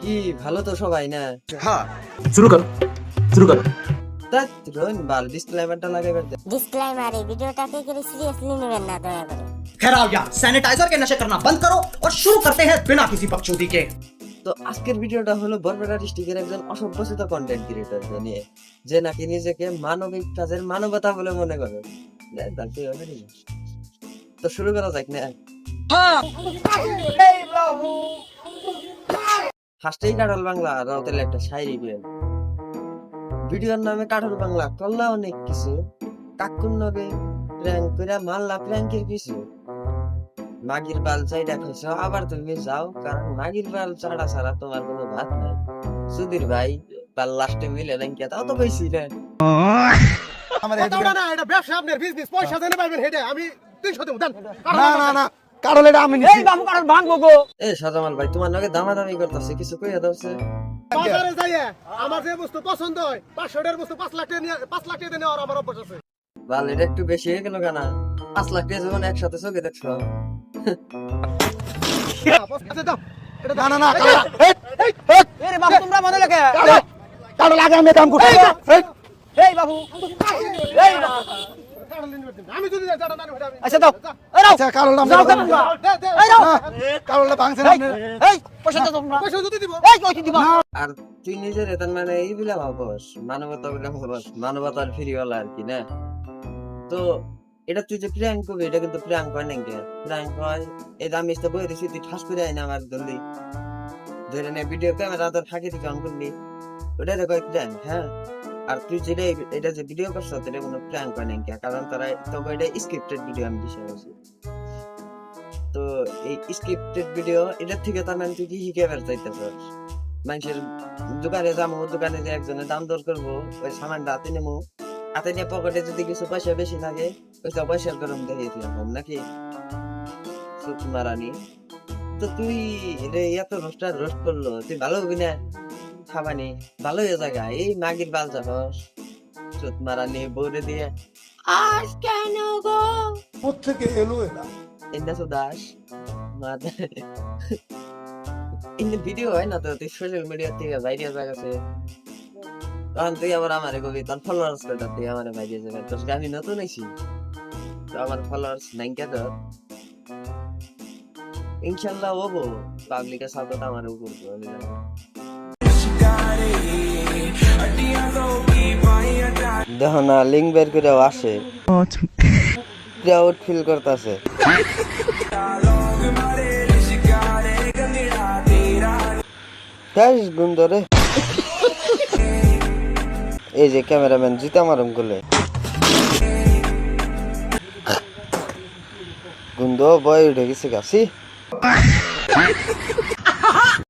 কি ভালো তো সবাই না? हाँ शुरू करो शुरू करो। তা রোহিন বাল ডিসক্লেমারটা লাগাইবার দে। ডিসক্লেমার এই ভিডিওটাকে কেউ সিরিয়াসলি নেবেন না দয়া করে। खैर आओ यार सैनिटाइजर के नशे करना बंद करो और शुरू करते हैं बिना किसी बकचोदी के। তো আজকের ভিডিওটা হলো বরপেটা ডিস্ট্রিক্টের একজন অসভ্যচিত কন্টেন্ট ক্রিয়েটরকে নিয়ে, যে নাকি নিজেকে মানবিক কাজের মানবতা বলে মনে করে। তো শুরু করা যাক না। ফার্স্টেই কাঠল বাংলা রাউতের একটা শায়রি পেলেন। ভিডিওর নামে কাঠল বাংলা করলা অনেক কিছু, কাকুর নবে প্র্যাঙ্ক করে মারলা প্র্যাঙ্কের পিছু। মাগির বাল চাইটা খাইছো আবার তুমি যাও, কারণ মাগির বাল চাড়া ছাড়া তোমার কোনো ভাত নাই। সুধীর ভাই বাল লাস্টে মিলে রেঙ্কিয়া তাও তো কইছি না। না এটা ব্যবসা আপনার বিজনেস পয়সা দেনে পাবেন হেডে আমি 300 দেব দেন না কারণ এটা আমি নিছি। এ সাজামাল ভাই তোমার নাকি দামাদামি করতেছে, কিছু কইয়া দাওছে। বাজারে যাইয়ে আমার যে বস্তু পছন্দ হয় 500 এর বস্তু 5 লাখ টাকা নিয়ে 5 লাখ টাকা নেওয়ার আমার অভ্যাস আছে। বাল এটা একটু বেশি হয়ে গেল কেনা? 5 লাখ টাকা যখন একসাথে চোখে দেখছো। আচ্ছা দাও এটা না এরে বাবু তোমরা মনে লাগে কারণ লাগে আমি কাম করতে এই বাবু এই আমি যদি জানা না আমি আচ্ছা দাও আচ্ছা কারণ আমি কারণ ভাঙছে না এই পয়সা দাও তোমরা পয়সা যদি দিব এই কই দিব আর তুই নিজের এত মানে এই বিলা ভাবস, মানবতা বিলা ভাবস, মানবতার ফিরিওয়ালা আর কি না। তো এটা তুই যে প্র্যাঙ্ক করবি, এটা কিন্তু প্র্যাঙ্ক হয় না। প্র্যাঙ্ক হয় এই আমি তো বই দিছি, তুই ঠাস করে আইনা আমার জলদি ধরে নে ভিডিও ক্যামেরা তো ফাঁকি দিকে অন করলি, ওটা দেখো প্র্যাঙ্ক। হ্যাঁ, আর তুই যেটা এটা যে ভিডিও করছ এটা কোনো প্র্যাঙ্ক হয় না, কারণ তারা তবে এটা স্ক্রিপ্টেড ভিডিও আমি বিষয় বলছি। তো এই স্ক্রিপ্টেড ভিডিও এটার থেকে তার মানে তুই কি শিখে বের চাইতেছস? মানুষের দোকানে যাবো, দোকানে যে একজনের দাম দর করবো, ওই সামানটা হাতে নেবো, হাতে নিয়ে পকেটে যদি কিছু পয়সা বেশি থাকে ওইটা পয়সার গরম দেখিয়েছিলাম নাকি সুত মারানি। তো তুই এত রোস্ট করলো, তুই ভালো হবি না খাবানি, ভালো হয়ে জায়গা এই মাগির বাল যাবস সুত মারানি বৌরে দিয়ে আজ কেন গো কোত্থেকে এলো এটা এন্ডা সুদাস মাদ ইন ভিডিও হয় না তো, তুই সোশ্যাল মিডিয়া থেকে ভাইরাল হয়ে গেছে। তখন তুই আবার আমারে কবি তোর ফলোয়ার্স কত, তুই আমারে ভাইরাল যাবে তোর আমি নতুন আইছি তো আমার ফলোয়ার্স নাই কে তো ইনশাআল্লাহ হবো। পাবলিকের সাপোর্ট আমার উপর আমি জানি। দেখো না লিঙ্ক বের করে আসে, প্রাউড ফিল করতেছে। গুন্দরে এই যে ক্যামেরাম্যান জিতা মারম গুলে গুন্দ বয় উঠে গেছে গাছি।